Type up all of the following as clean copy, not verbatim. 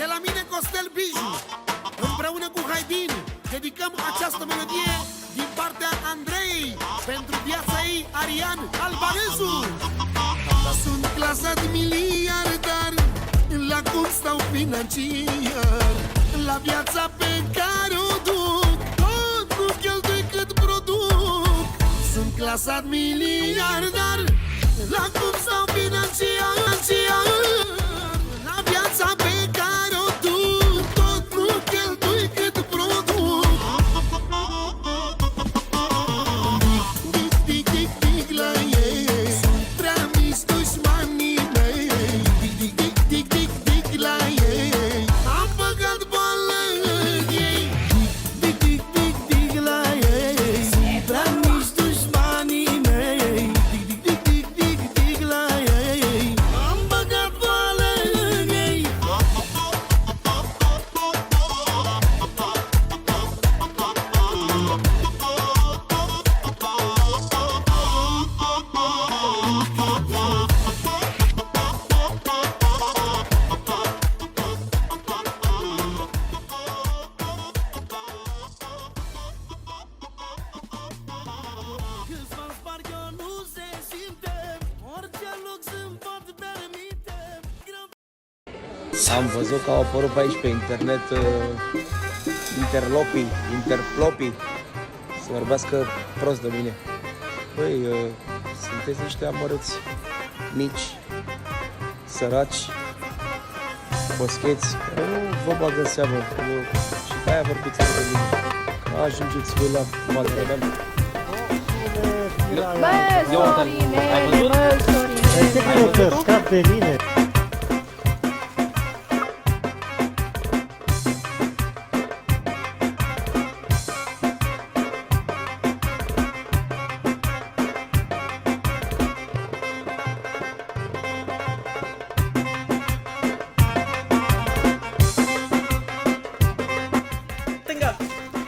de la mine Costel Biju, împreună cu Haidin, dedicăm această melodie din partea Andrei, pentru viața ei Arian Albanezu. Sunt clasat miliardar, la cum stau financiar, la viața pe care o duc, tot nu cheltui cât produc. Sunt clasat miliardar, la cum stau financiar, la viața pe care o duc, tot nu cheltui cât produc. Dic, dic, dic, dic la ei, sunt prea mici dușmanii mei. Dic, dic, dic, dic, dic la ei, am băgat boală în ei. Dic, dic, dic, dic la ei, sunt prea mici dușmanii mei. Dic, dic, dic, dic, dic la ei, am băgat boală în ei. Câțiva sparg eu nu se simte, orice lux îmi pot permite. Am văzut că au apărut pe aici pe internet interplopii să vorbească prost de mine. Păi, sunteți niște amărâți, mici, săraci, boscheți, nu vă bagă în seamă. Și pe aia vorbiți de mine, că ajungeți voi la material. Bă, Sorine! Bă, Sorine! De ce că scap de mine?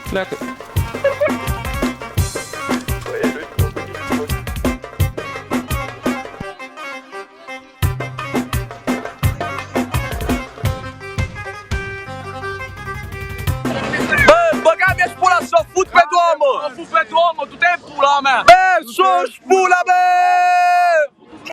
Pleacă! Băga-mi-și pula să fut pe două, mă! Să fut pe două, mă! Du-te în pula mea! Bă, sus, pula, bă!